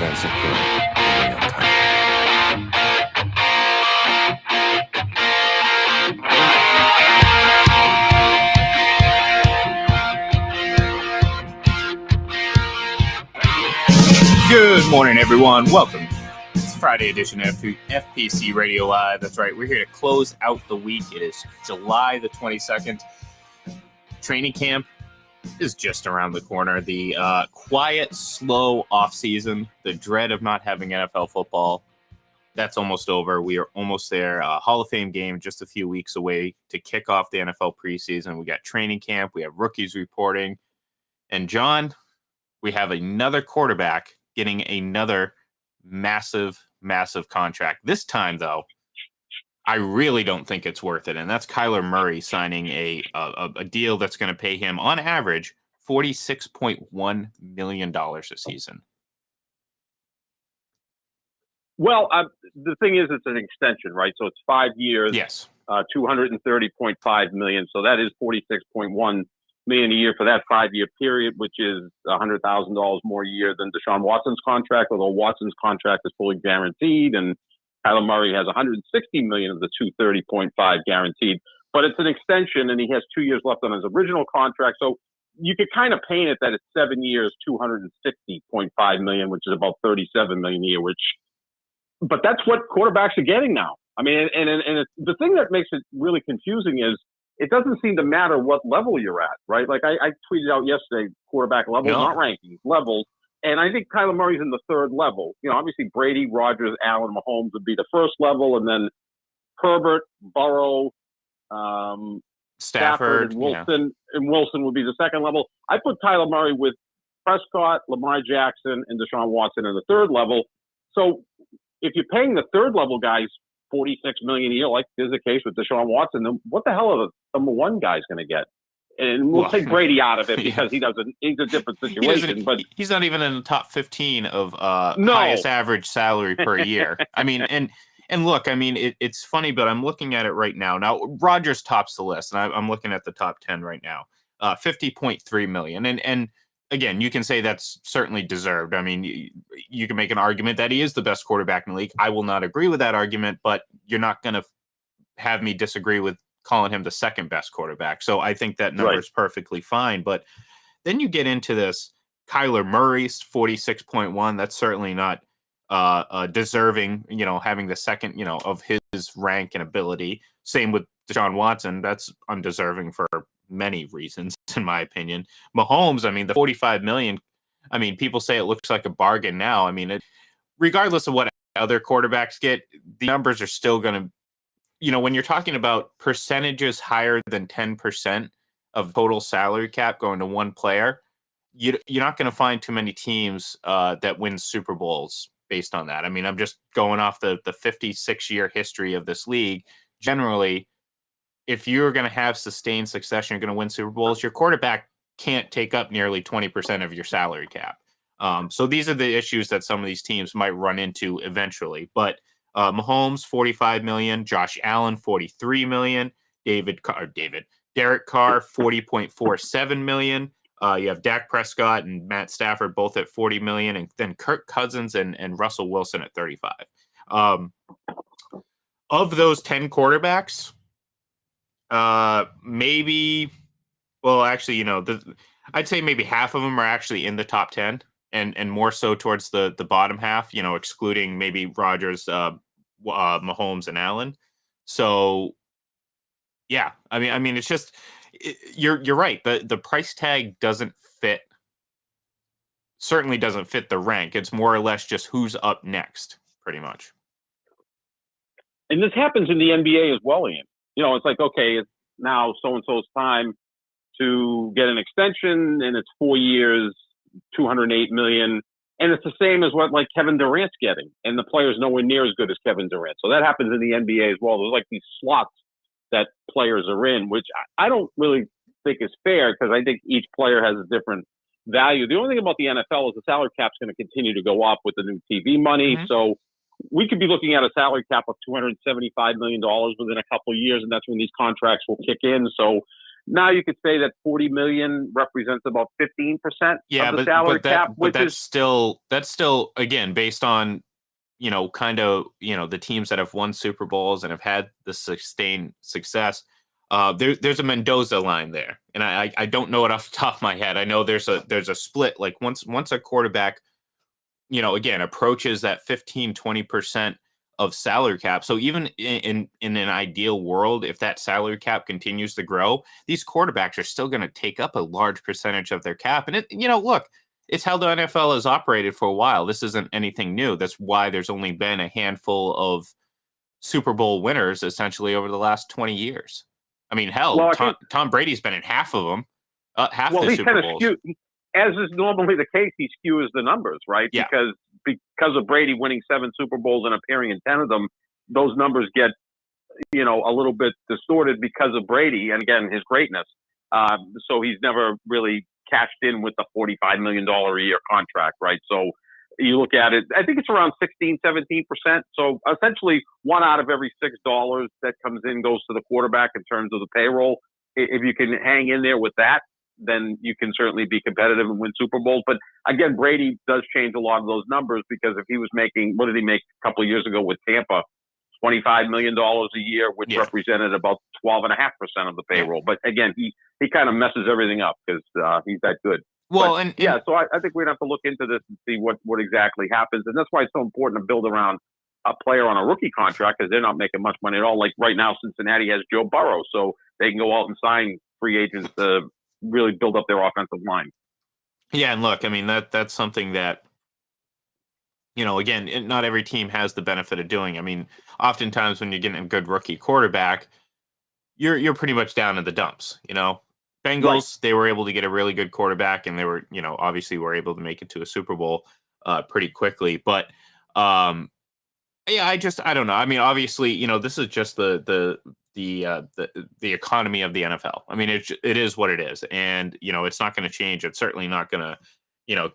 events occurring in real time. Good morning, everyone. Welcome. It's Friday edition of FPC Radio Live. That's right. We're here to close out the week. It is July the 22nd. Training camp is just around the corner. The quiet, slow offseason, the dread of not having NFL football, that's almost over. We are almost there. Hall of Fame game just a few weeks away to kick off the NFL preseason. We got training camp. We have rookies reporting. And John, we have another quarterback getting another massive contract. This time, though, I really don't think it's worth it. And that's Kyler Murray signing a deal that's going to pay him, on average, $46.1 million a season. Well, the thing is, it's an extension, right? So it's 5 years. Yes. $230.5 million. So that is $46.1 million a year for that 5-year period, which is $100,000 more a year than Deshaun Watson's contract, although Watson's contract is fully guaranteed, and Kyler Murray has $160 million of the $230.5 guaranteed. But it's an extension, and he has 2 years left on his original contract. So you could kind of paint it that it's 7 years, $260.5 million, which is about $37 million a year. But that's what quarterbacks are getting now. I mean, and it's, the thing that makes it really confusing is it doesn't seem to matter what level you're at, right? Like I tweeted out yesterday, quarterback levels, not rankings, levels. And I think Kyler Murray's in the third level. You know, obviously Brady, Rodgers, Allen, Mahomes would be the first level, and then Herbert, Burrow, Stafford, and Wilson would be the second level. I put Kyler Murray with Prescott, Lamar Jackson, and Deshaun Watson in the third level. So if you're paying the third level guys $46 million a year, like is the case with Deshaun Watson, then what the hell are the number one guys going to get? And we'll take Brady out of it because he's a different situation. But he's not even in the top 15 of highest average salary per year. I mean, and look, I mean, it's funny, but I'm looking at it right now. Now, Rodgers tops the list, and I'm looking at the top 10 right now, $50.3 million. And again, you can say that's certainly deserved. I mean, you can make an argument that he is the best quarterback in the league. I will not agree with that argument, but you're not going to have me disagree with calling him the second best quarterback. So I think that number is perfectly fine. But then you get into this Kyler Murray's 46.1. That's certainly not deserving, having the second, of his rank and ability. Same with Deshaun Watson. That's undeserving for many reasons, in my opinion. Mahomes, I mean, the $45 million, I mean, people say it looks like a bargain now. I mean, regardless of what other quarterbacks get, the numbers are still going to, when you're talking about percentages higher than 10% of total salary cap going to one player, you're not going to find too many teams that win Super Bowls based on that. I mean, I'm just going off the 56-year history of this league. Generally, if you're going to have sustained success and you're going to win Super Bowls, your quarterback can't take up nearly 20% of your salary cap. So these are the issues that some of these teams might run into eventually. But Mahomes, $45 million, Josh Allen, $43 million, Derek Carr, $40.47 million. You have Dak Prescott and Matt Stafford both at $40 million, and then Kirk Cousins and Russell Wilson at $35. Of those 10 quarterbacks, maybe, well, actually, I'd say maybe half of them are actually in the top 10 and more so towards the bottom half, excluding maybe Rodgers, Mahomes, and Allen. So, yeah, I mean, it's just, you're right. The price tag certainly doesn't fit the rank. It's more or less just who's up next, pretty much. And this happens in the NBA as well, Ian. It's like, okay, it's now so-and-so's time to get an extension, and it's 4 years, $208 million. And it's the same as what, like, Kevin Durant's getting. And the player's nowhere near as good as Kevin Durant. So that happens in the NBA as well. There's, like, these slots that players are in, which I don't really think is fair because I think each player has a different value. The only thing about the NFL is the salary cap's going to continue to go up with the new TV money. Mm-hmm. So we could be looking at a salary cap of $275 million within a couple of years, and that's when these contracts will kick in. So now you could say that $40 million represents about 15% of the salary cap, but that's still again based on kind of the teams that have won Super Bowls and have had the sustained success. There's a Mendoza line there, and I don't know it off the top of my head. I know there's a split. Like once a quarterback, again approaches that 15-20% of salary cap. So even in an ideal world, if that salary cap continues to grow, these quarterbacks are still going to take up a large percentage of their cap. And look, it's how the NFL has operated for a while. This isn't anything new. That's why there's only been a handful of Super Bowl winners essentially over the last 20 years. I mean, hell, Tom Brady's been in half of them, half the Super Bowls. As is normally the case, he skews the numbers, right? Yeah. Because of Brady winning 7 Super Bowls and appearing in 10 of them, those numbers get, a little bit distorted because of Brady and, again, his greatness. So he's never really cashed in with the $45 million a year contract, right? So you look at it, I think it's around 16, 17%. So essentially 1 out of every $6 that comes in goes to the quarterback in terms of the payroll. If you can hang in there with that, then you can certainly be competitive and win Super Bowls. But again, Brady does change a lot of those numbers because if he was making, what did he make a couple of years ago with Tampa? $25 million a year, which represented about 12.5% of the payroll. But again, he kind of messes everything up because he's that good. Well, so I think we'd have to look into this and see what exactly happens. And that's why it's so important to build around a player on a rookie contract because they're not making much money at all. Like right now, Cincinnati has Joe Burrow, so they can go out and sign free agents to really build up their offensive line. Yeah, and look, I mean that's something that again, not every team has the benefit of doing. I mean, oftentimes when you're getting a good rookie quarterback, you're pretty much down in the dumps. Bengals, They were able to get a really good quarterback, and they were obviously were able to make it to a Super Bowl pretty quickly. But I don't know. I mean, obviously, this is just the economy of the NFL. I mean, it is what it is, and it's not going to change. It's certainly not going to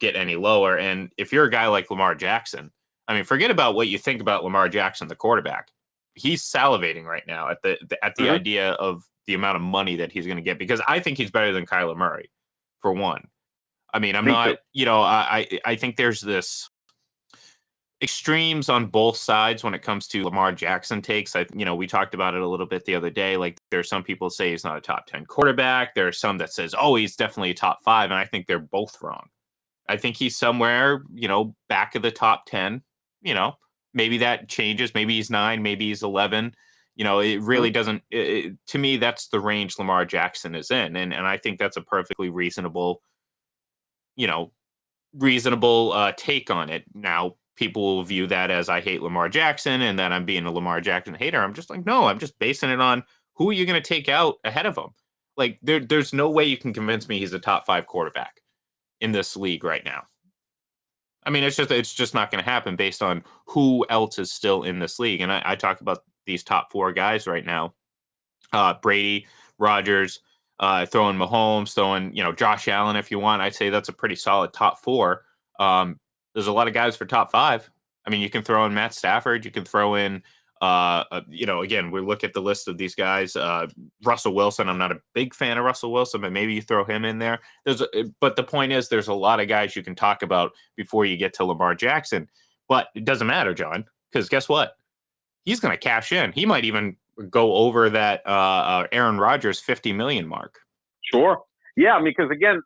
get any lower. And if you're a guy like Lamar Jackson, I mean, forget about what you think about Lamar Jackson, the quarterback. He's salivating right now at the idea of the amount of money that he's going to get, because I think he's better than Kyler Murray, for one. I mean, I think there's this extremes on both sides when it comes to Lamar Jackson takes. We talked about it a little bit the other day. Like, there's some people say he's not a top 10 quarterback. There are some that says, oh, he's definitely a top 5. And I think they're both wrong. I think he's somewhere, back of the top 10, maybe that changes. Maybe he's 9, maybe he's 11. It really doesn't, to me, that's the range Lamar Jackson is in. And I think that's a perfectly reasonable take on it. Now, people will view that as I hate Lamar Jackson and that I'm being a Lamar Jackson hater. I'm just like, no, I'm just basing it on who are you going to take out ahead of him? Like, there's no way you can convince me he's a top 5 quarterback in this league right now. I mean, it's just not going to happen based on who else is still in this league. And I talk about these top 4 guys right now: Brady, Rodgers, throwing Mahomes, throwing Josh Allen if you want. I'd say that's a pretty solid top 4. There's a lot of guys for top 5. I mean, you can throw in Matt Stafford. You can throw in, again, we look at the list of these guys. Russell Wilson. I'm not a big fan of Russell Wilson, but maybe you throw him in there. But the point is, there's a lot of guys you can talk about before you get to Lamar Jackson. But it doesn't matter, John, because guess what? He's going to cash in. He might even go over that Aaron Rodgers $50 million mark. Sure. Yeah, I mean, because again,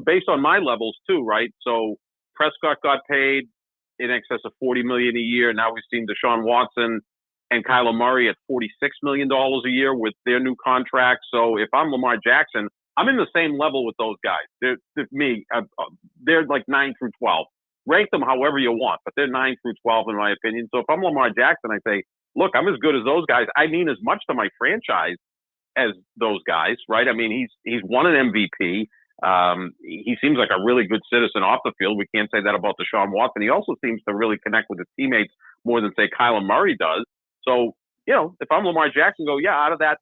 based on my levels too, right? So Prescott got paid in excess of $40 million a year. Now we've seen Deshaun Watson and Kyler Murray at $46 million a year with their new contract. So if I'm Lamar Jackson, I'm in the same level with those guys. They're like 9 through 12. Rank them however you want, but they're 9 through 12 in my opinion. So if I'm Lamar Jackson, I say, look, I'm as good as those guys. I mean as much to my franchise as those guys, right? I mean, he's won an MVP. He seems like a really good citizen off the field. We can't say that about Deshaun Watson. He also seems to really connect with his teammates more than, say, Kyler Murray does. So, if I'm Lamar Jackson, out of that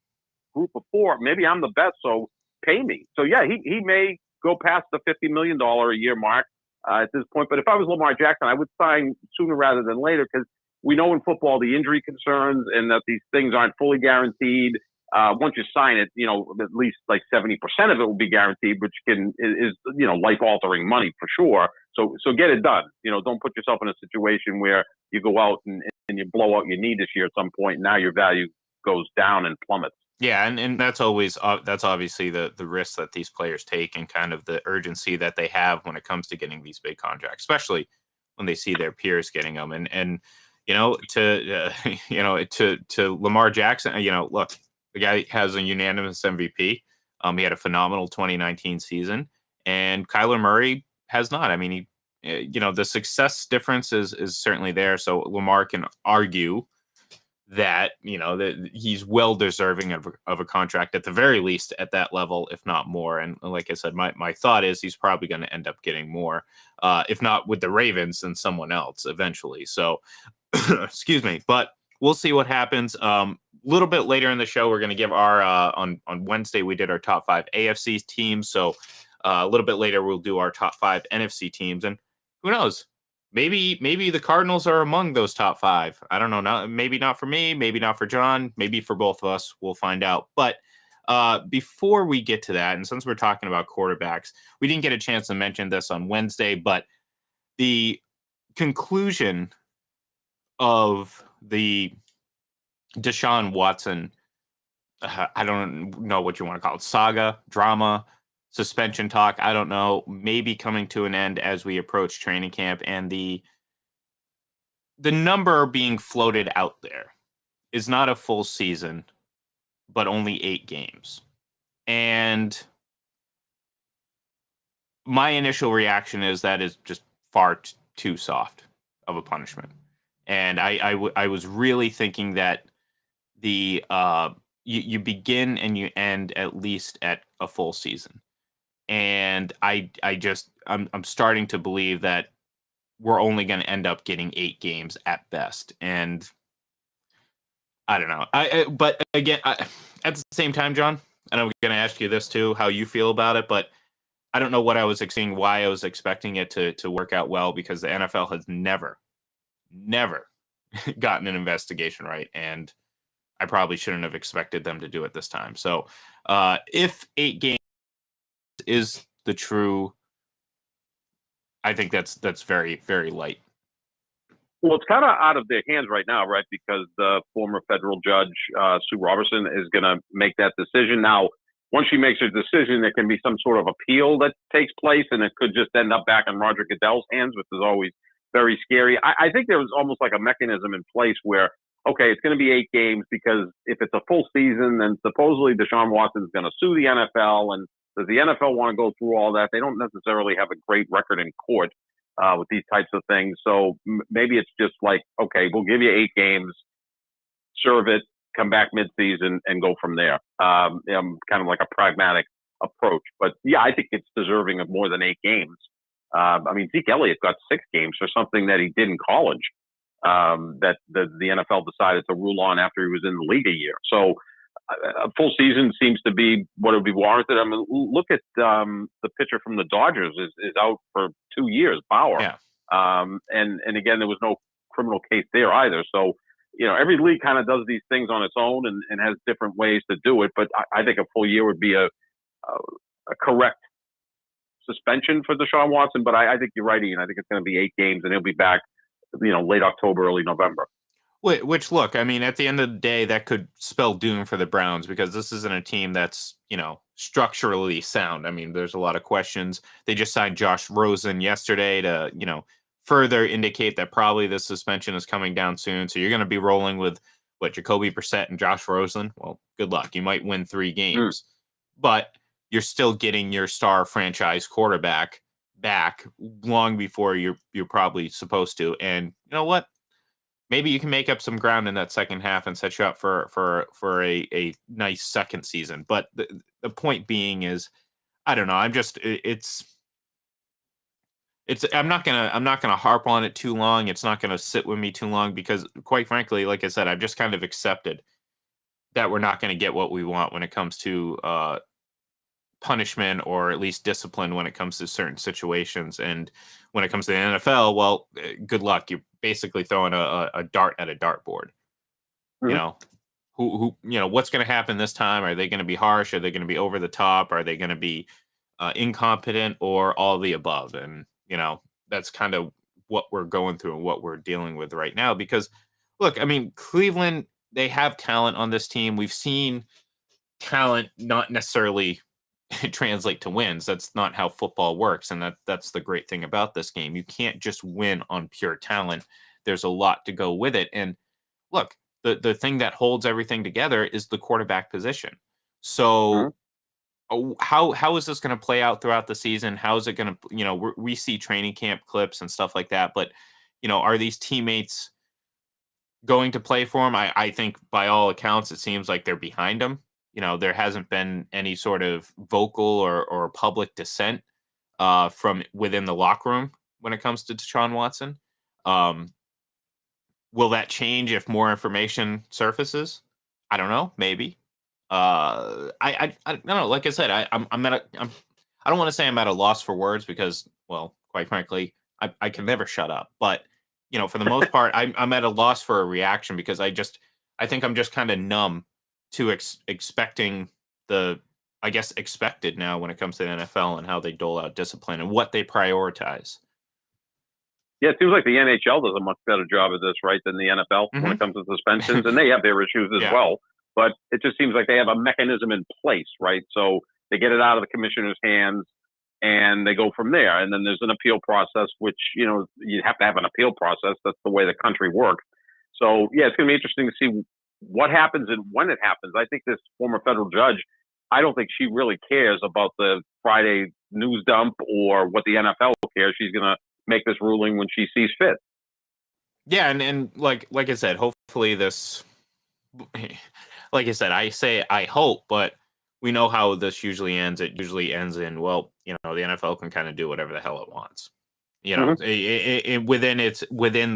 group of 4, maybe I'm the best, so pay me. So, yeah, he may go past the $50 million a year mark at this point. But if I was Lamar Jackson, I would sign sooner rather than later, because we know in football the injury concerns and that these things aren't fully guaranteed. once you sign it, at least like 70% of it will be guaranteed, which is life altering money for sure. So get it done. Don't put yourself in a situation where you go out and you blow out your knee this year at some point. And now your value goes down and plummets. Yeah, and that's always that's obviously the risk that these players take and kind of the urgency that they have when it comes to getting these big contracts, especially when they see their peers getting them. And to Lamar Jackson, look, the guy has a unanimous MVP. He had a phenomenal 2019 season, and Kyler Murray has not. I mean, the success difference is certainly there. So Lamar can argue that that he's well deserving of a contract at the very least at that level, if not more. And like I said, my thought is he's probably going to end up getting more, if not with the Ravens, than someone else eventually. So, excuse me, but we'll see what happens. Little bit later in the show, we're going to give our on Wednesday we did our top 5 AFC teams. So a little bit later we'll do our top 5 NFC teams, and who knows? Maybe the Cardinals are among those top 5. I don't know. Maybe not for me. Maybe not for John. Maybe for both of us. We'll find out. But before we get to that, and since we're talking about quarterbacks, we didn't get a chance to mention this on Wednesday, but the conclusion of the Deshaun Watson, I don't know what you want to call it, saga, drama, suspension talk, I don't know, maybe coming to an end as we approach training camp, and the number being floated out there is not a full season, but only 8 games. And my initial reaction is that is just far too soft of a punishment. And I was really thinking that the you begin and you end at least at a full season. And I'm starting to believe that we're only going to end up getting 8 games at best. And I don't know. But again, at the same time, John, and I'm going to ask you this too, how you feel about it, but I don't know what I was expecting, why I was expecting it to work out well, because the NFL has never gotten an investigation right. And I probably shouldn't have expected them to do it this time. So if 8 games is the true, I think that's very, very light. Well, it's kind of out of their hands right now, right? Because the former federal judge, Sue Robertson, is going to make that decision. Now, once she makes a decision, there can be some sort of appeal that takes place, and it could just end up back in Roger Goodell's hands, which is always very scary. I think there was almost like a mechanism in place where, okay, it's going to be 8 games, because if it's a full season, then supposedly Deshaun Watson is going to sue the NFL, and does the NFL want to go through all that? They don't necessarily have a great record in court with these types of things. So maybe it's just like, okay, we'll give you 8 games, serve it, come back midseason, and go from there. Kind of like a pragmatic approach. But yeah, I think it's deserving of more than 8 games. I mean, Zeke Elliott got 6 games for something that he did in college that the NFL decided to rule on after he was in the league a year. So a full season seems to be what would be warranted. I mean, look at the pitcher from the Dodgers is out for 2 years, Bauer. Yeah. And again, there was no criminal case there either. So, every league kind of does these things on its own and has different ways to do it. But I think a full year would be a correct suspension for Deshaun Watson. But I think you're right, Ian. I think it's going to be 8 games, and he'll be back, late October, early November. Which, look, I mean, at the end of the day, that could spell doom for the Browns, because this isn't a team that's, structurally sound. I mean, there's a lot of questions. They just signed Josh Rosen yesterday to, further indicate that probably the suspension is coming down soon. So you're going to be rolling with, Jacoby Brissett and Josh Rosen? Well, good luck. You might win 3 games, but you're still getting your star franchise quarterback back long before you're probably supposed to. And you know what? Maybe you can make up some ground in that second half and set you up for a nice second season. But the point being is, I don't know. I'm not gonna harp on it too long. It's not gonna sit with me too long, because quite frankly, like I said, I've just kind of accepted that we're not going to get what we want when it comes to punishment, or at least discipline when it comes to certain situations. And when it comes to the NFL, well, good luck. You're basically throwing a dart at a dartboard. who what's going to happen this time? Are they going to be harsh? Are they going to be over the top? Are they going to be incompetent, or all the above? And that's kind of what we're going through and what we're dealing with right now. Because look, I mean, Cleveland, they have talent on this team. We've seen talent not necessarily translate to wins. That's not how football works, and that's the great thing about this game. You can't just win on pure talent. There's a lot to go with it. And look, the thing that holds everything together is the quarterback position. So how is this going to play out throughout the season? How is it going to, we see training camp clips and stuff like that, but are these teammates going to play for him? I think by all accounts, it seems like they're behind him. There hasn't been any sort of vocal or public dissent from within the locker room when it comes to Deshaun Watson. Will that change if more information surfaces? I don't know. Maybe. I don't know. Like I said, I don't want to say I'm at a loss for words because, well, quite frankly, I can never shut up. But for the most part, I'm at a loss for a reaction because I think I'm just kind of numb to expecting expected now when it comes to the NFL and how they dole out discipline and what they prioritize. Yeah, it seems like the NHL does a much better job of this, right, than the NFL when it comes to suspensions, and they have their issues as well. But it just seems like they have a mechanism in place, right? So they get it out of the commissioner's hands, and they go from there. And then there's an appeal process, which you have to have an appeal process. That's the way the country works. So yeah, it's going to be interesting to see what happens and when it happens. I think this former federal judge, I don't think she really cares about the Friday news dump or what the NFL cares. She's going to make this ruling when she sees fit. Yeah, and like I said, hopefully this, like I said, I hope, but we know how this usually ends. It usually ends in, well, the NFL can kind of do whatever the hell it wants. Within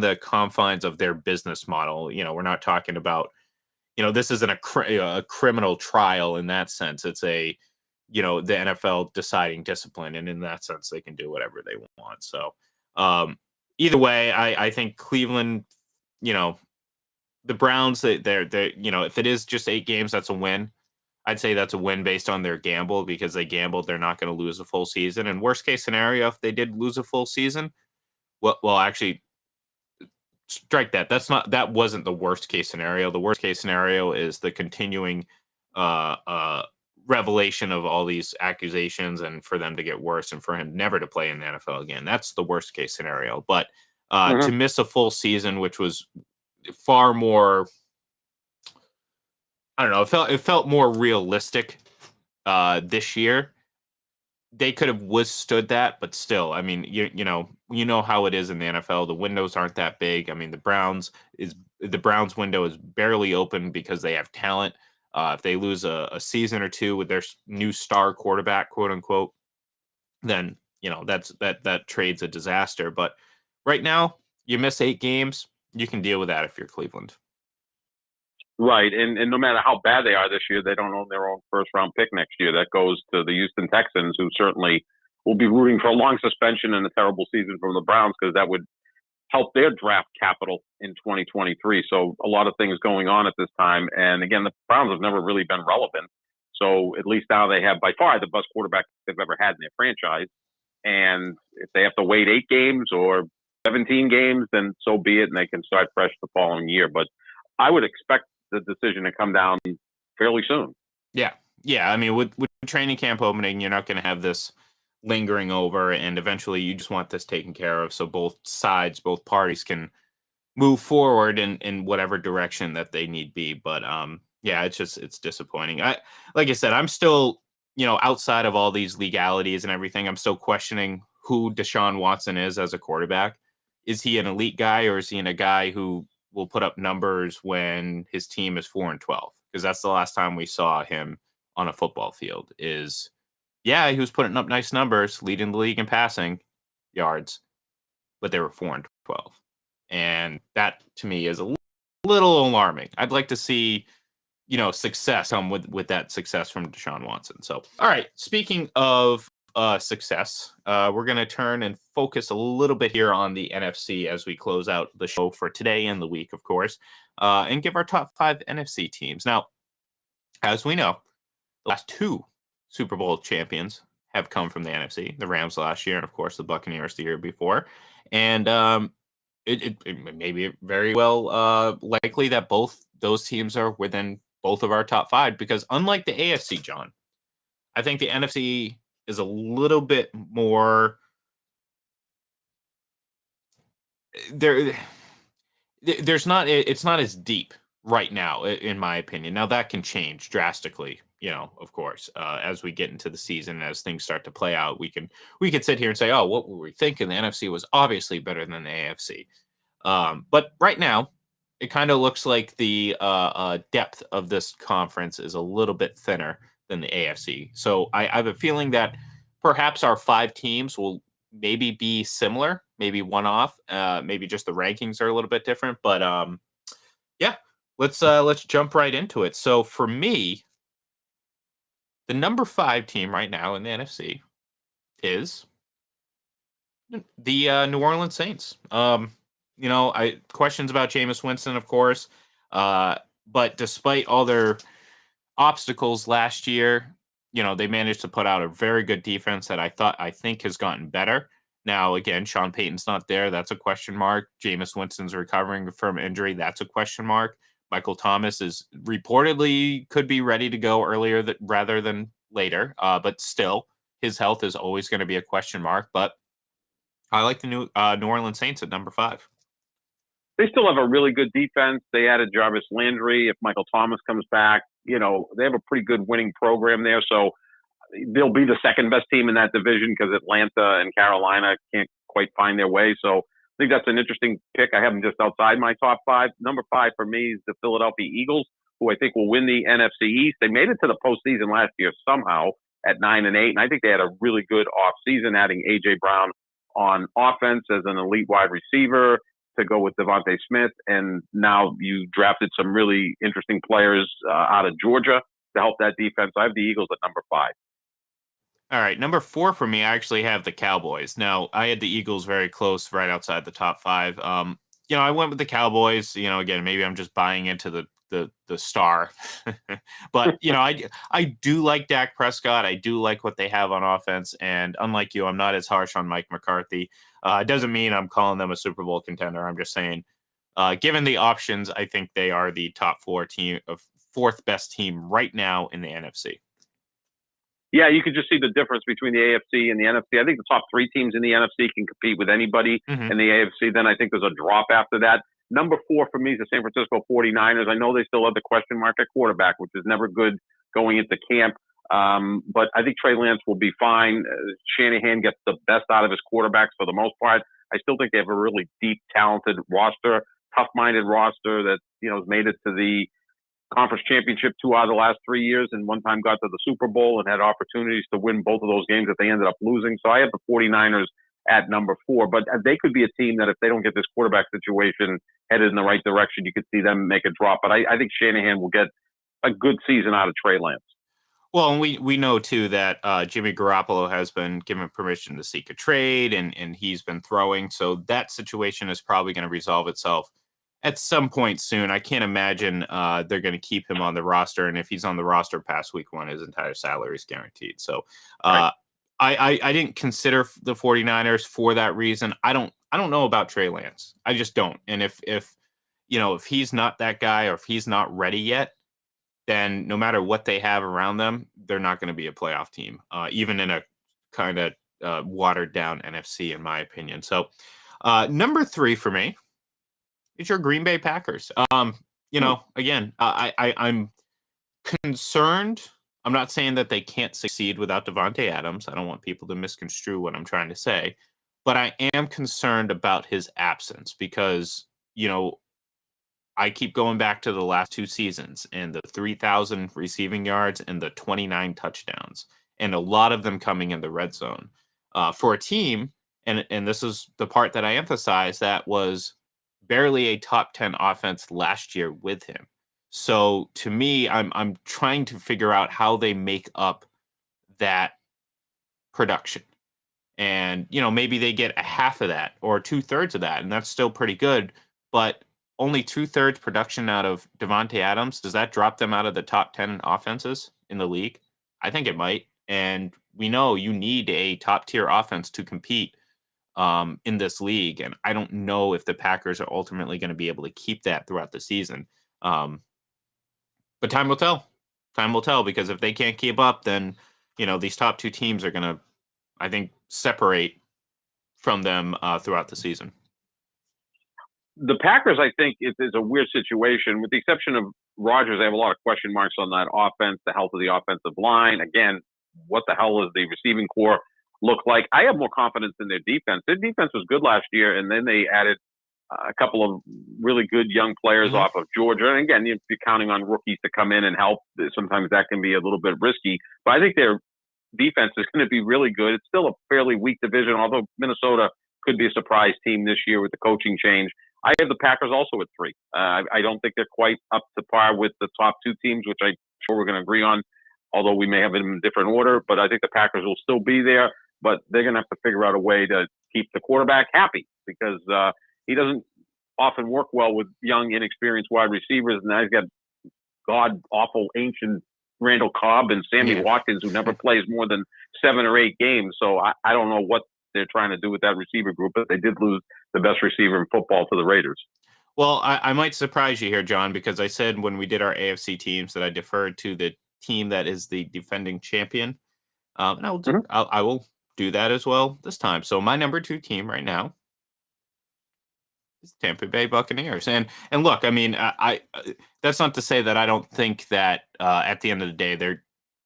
the confines of their business model. We're not talking about, this isn't a criminal trial in that sense. It's a, the NFL deciding discipline, and in that sense, they can do whatever they want. So, either way, I think Cleveland, the Browns, they're if it is just 8 games, that's a win. I'd say that's a win based on their gamble because they gambled they're not going to lose a full season. And worst case scenario, if they did lose a full season, well, actually, strike that. That wasn't the worst case scenario. The worst case scenario is the continuing revelation of all these accusations and for them to get worse and for him never to play in the NFL again. That's the worst case scenario. But to miss a full season, which was far more, I don't know, it felt more realistic this year. They could have withstood that, but still, I mean, you know how it is in the NFL. The windows aren't that big. I mean, the Browns window is barely open because they have talent. If they lose a season or two with their new star quarterback, quote unquote, then that trade's a disaster. But right now, you miss 8 games, you can deal with that if you're Cleveland. Right, and no matter how bad they are this year, they don't own their own first-round pick next year. That goes to the Houston Texans, who certainly will be rooting for a long suspension and a terrible season from the Browns because that would help their draft capital in 2023. So a lot of things going on at this time. And again, the Browns have never really been relevant. So at least now they have by far the best quarterback they've ever had in their franchise. And if they have to wait 8 games or 17 games, then so be it, and they can start fresh the following year. But I would expect the decision to come down fairly soon. Yeah. I mean, with training camp opening, you're not going to have this lingering over, and eventually you just want this taken care of so both parties can move forward in whatever direction that they need be. But yeah, it's disappointing. Like I said, I'm still, outside of all these legalities and everything, I'm still questioning who Deshaun Watson is as a quarterback. Is he an elite guy, or is he a guy who will put up numbers when his team is 4-12? Because that's the last time we saw him on a football field. He was putting up nice numbers, leading the league in passing yards, but they were 4-12. And that to me is a little alarming. I'd like to see, success come with that success from Deshaun Watson. So, all right. Speaking of success, we're going to turn and focus a little bit here on the NFC as we close out the show for today and the week, of course, and give our top 5 NFC teams. Now, as we know, the last 2 Super Bowl champions have come from the NFC, the Rams last year, and of course the Buccaneers the year before. And it may be very well likely that both those teams are within both of our top 5, because unlike the AFC, John, I think the NFC is a little bit more there. There's not, it's not as deep right now, in my opinion. Now that can change drastically, of course, as we get into the season, as things start to play out. We could sit here and say, oh, what were we thinking? The NFC was obviously better than the AFC. But right now, it kind of looks like the depth of this conference is a little bit thinner than the AFC. So I have a feeling that perhaps our 5 teams will maybe be similar, maybe one off, maybe just the rankings are a little bit different. But yeah, let's jump right into it. So for me, the number 5 team right now in the NFC is the New Orleans Saints. I questions about Jameis Winston, of course, but despite all their obstacles last year, they managed to put out a very good defense that I think has gotten better. Now, again, Sean Payton's not there. That's a question mark. Jameis Winston's recovering from injury. That's a question mark. Michael Thomas is reportedly could be ready to go earlier rather than later, but still, his health is always going to be a question mark. But I like the New Orleans Saints at number 5. They still have a really good defense. They added Jarvis Landry. If Michael Thomas comes back, they have a pretty good winning program there. So they'll be the second best team in that division because Atlanta and Carolina can't quite find their way. So I think that's an interesting pick. I have them just outside my top 5. Number 5 for me is the Philadelphia Eagles, who I think will win the NFC East. They made it to the postseason last year somehow at 9-8, and I think they had a really good offseason, adding A.J. Brown on offense as an elite wide receiver to go with Devontae Smith. And now you drafted some really interesting players out of Georgia to help that defense. I have the Eagles at number 5. All right, number 4 for me, I actually have the Cowboys. Now, I had the Eagles very close, right outside the top 5. I went with the Cowboys. Again, maybe I'm just buying into the star, but I do like Dak Prescott. I do like what they have on offense, and unlike you, I'm not as harsh on Mike McCarthy. It doesn't mean I'm calling them a Super Bowl contender. I'm just saying, given the options, I think they are the top 4th best team right now in the NFC. Yeah, you could just see the difference between the AFC and the NFC. I think the top 3 teams in the NFC can compete with anybody in the AFC. Then I think there's a drop after that. Number 4 for me is the San Francisco 49ers. I know they still have the question mark at quarterback, which is never good going into camp. But I think Trey Lance will be fine. Shanahan gets the best out of his quarterbacks for the most part. I still think they have a really deep, talented roster, tough-minded roster that has made it to the conference championship 2 out of the last 3 years, and one time got to the Super Bowl and had opportunities to win both of those games that they ended up losing. So I have the 49ers at number 4, but they could be a team that if they don't get this quarterback situation headed in the right direction, you could see them make a drop. But I think Shanahan will get a good season out of Trey Lance. Well, and we know too that Jimmy Garoppolo has been given permission to seek a trade, and he's been throwing. So that situation is probably going to resolve itself at some point soon. I can't imagine they're going to keep him on the roster, and if he's on the roster past week 1, his entire salary is guaranteed. So right. I didn't consider the 49ers for that reason. I don't know about Trey Lance. I just don't. And if he's not that guy, or if he's not ready yet, then no matter what they have around them, they're not going to be a playoff team, even in a kind of watered down NFC, in my opinion. So number 3 for me, it's your Green Bay Packers. Again, I'm concerned. I'm not saying that they can't succeed without Devontae Adams. I don't want people to misconstrue what I'm trying to say, but I am concerned about his absence because, I keep going back to the last 2 seasons and the 3,000 receiving yards and the 29 touchdowns, and a lot of them coming in the red zone for a team. And this is the part that I emphasize, that was barely a top 10 offense last year with him. So to me, I'm trying to figure out how they make up that production. And, maybe they get a half of that or 2/3 of that, and that's still pretty good. But only 2/3 production out of Devontae Adams, does that drop them out of the top 10 offenses in the league? I think it might. And we know you need a top tier offense to compete in this league. And I don't know if the Packers are ultimately going to be able to keep that throughout the season. But time will tell. Time will tell, because if they can't keep up, then, these top two teams are going to, I think, separate from them throughout the season. The Packers, I think, is a weird situation. With the exception of Rodgers, I have a lot of question marks on that offense, the health of the offensive line. Again, what the hell does the receiving core look like? I have more confidence in their defense. Their defense was good last year, and then they added a couple of really good young players off of Georgia. And again, if you're counting on rookies to come in and help, sometimes that can be a little bit risky. But I think their defense is going to be really good. It's still a fairly weak division, although Minnesota could be a surprise team this year with the coaching change. I have the Packers also at 3. I don't think they're quite up to par with the top 2 teams, which I'm sure we're going to agree on, although we may have them in different order. But I think the Packers will still be there, but they're going to have to figure out a way to keep the quarterback happy, because he doesn't often work well with young, inexperienced wide receivers. And now he's got god-awful, ancient Randall Cobb and Sammy Watkins, who never plays more than 7 or 8 games. So I don't know what they're trying to do with that receiver group, but they did lose the best receiver in football to the Raiders. Well, I might surprise you here, John, because I said when we did our AFC teams that I deferred to the team that is the defending champion. And I will do that as well this time. So my number 2 team right now is Tampa Bay Buccaneers. And look, I mean, I that's not to say that I don't think that at the end of the day, they're,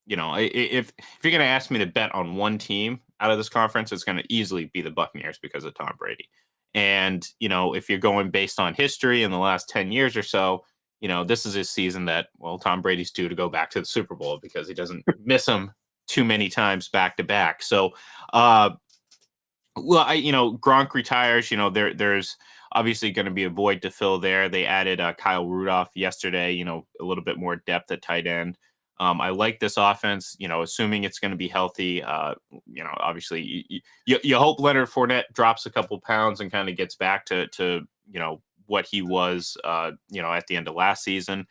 if you're going to ask me to bet on one team out of this conference, it's going to easily be the Buccaneers because of Tom Brady. And, if you're going based on history in the last 10 years or so, this is his season that, well, Tom Brady's due to go back to the Super Bowl because he doesn't miss them too many times back to back. So, Gronk retires, there's obviously going to be a void to fill there. They added Kyle Rudolph yesterday, a little bit more depth at tight end. I like this offense, assuming it's going to be healthy. Obviously you hope Leonard Fournette drops a couple pounds and kind of gets back to what he was, at the end of last season.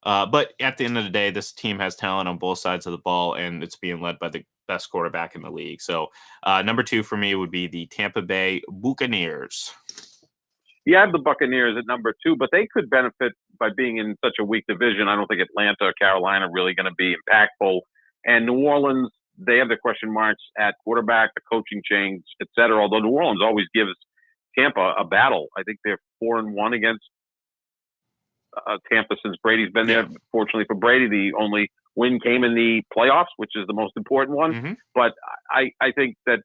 But at the end of the day, this team has talent on both sides of the ball, and it's being led by the best quarterback in the league. So number 2 for me would be the Tampa Bay Buccaneers. Yeah, I have the Buccaneers at number 2, but they could benefit by being in such a weak division. I don't think Atlanta or Carolina are really going to be impactful. And New Orleans, they have the question marks at quarterback, the coaching change, et cetera. Although New Orleans always gives Tampa a battle. I think they're 4-1 against Tampa since Brady's been there. Fortunately for Brady, the only win came in the playoffs, which is the most important one. But I think that,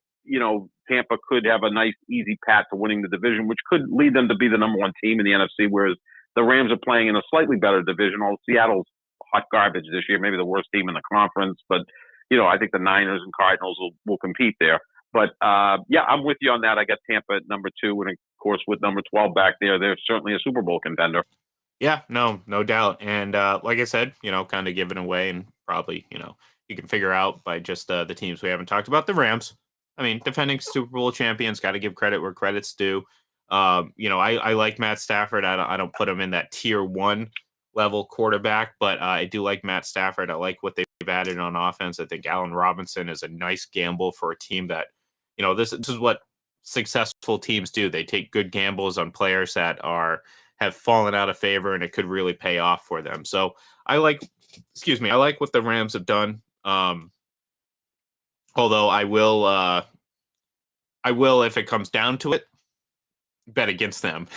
Tampa could have a nice, easy path to winning the division, which could lead them to be the number 1 team in the NFC, whereas the Rams are playing in a slightly better division. Although Seattle's hot garbage this year, maybe the worst team in the conference. But, I think the Niners and Cardinals will compete there. But, I'm with you on that. I got Tampa at number 2. And, of course, with number 12 back there, they're certainly a Super Bowl contender. Yeah, no doubt. And like I said, kind of giving away, and probably, you can figure out by just the teams we haven't talked about. The Rams, I mean, defending Super Bowl champions, got to give credit where credit's due. I like Matt Stafford. I don't put him in that tier 1 level quarterback, but I do like Matt Stafford. I like what they've added on offense. I think Allen Robinson is a nice gamble for a team that, this is what successful teams do. They take good gambles on players that have fallen out of favor, and it could really pay off for them. So I like what the Rams have done. Although I will, if it comes down to it, bet against them,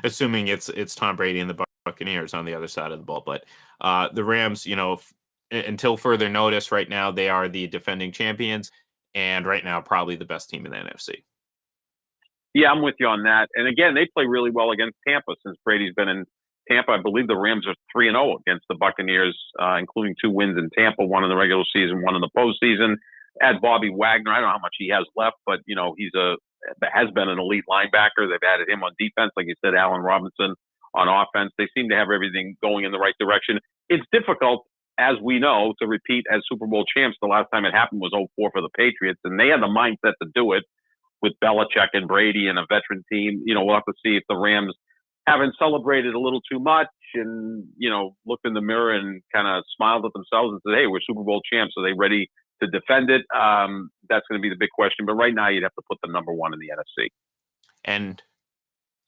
assuming it's Tom Brady and the Buccaneers on the other side of the ball. But the Rams, until further notice, right now they are the defending champions, and right now probably the best team in the NFC. Yeah, I'm with you on that. And again, they play really well against Tampa since Brady's been in Tampa. I believe the Rams are 3-0 against the Buccaneers, including 2 wins in Tampa, 1 in the regular season, 1 in the postseason. Add Bobby Wagner. I don't know how much he has left, but has been an elite linebacker. They've added him on defense, like you said, Allen Robinson on offense. They seem to have everything going in the right direction. It's difficult as we know, to repeat as Super Bowl champs. The last time it happened was 2004 for the Patriots, and they had the mindset to do it with Belichick and Brady and a veteran team. We'll have to see if the Rams haven't celebrated a little too much and, looked in the mirror and kind of smiled at themselves and said, hey, we're Super Bowl champs. Are they ready to defend it? That's going to be the big question. But right now, you'd have to put them number one in the NFC. And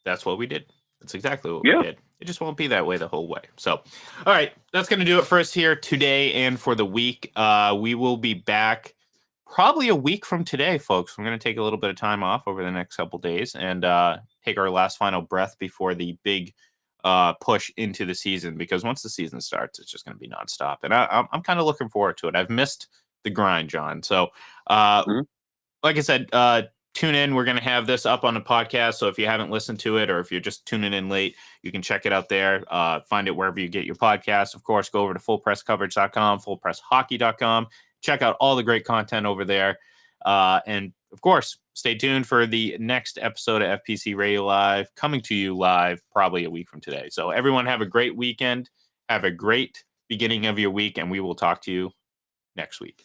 that's what we did. That's exactly what we did. It just won't be that way the whole way. So, all right, that's going to do it for us here today and for the week. We will be back probably a week from today, folks. We're going to take a little bit of time off over the next couple days and take our last final breath before the big push into the season, because once the season starts, it's just going to be nonstop. And I'm kind of looking forward to it. I've missed the grind, John. So, like I said, tune in. We're going to have this up on the podcast. So if you haven't listened to it, or if you're just tuning in late, you can check it out there. Find it wherever you get your podcasts. Of course, go over to fullpresscoverage.com, fullpresshockey.com. Check out all the great content over there. And of course, stay tuned for the next episode of FPC Radio Live, coming to you live probably a week from today. So everyone have a great weekend. Have a great beginning of your week, and we will talk to you next week.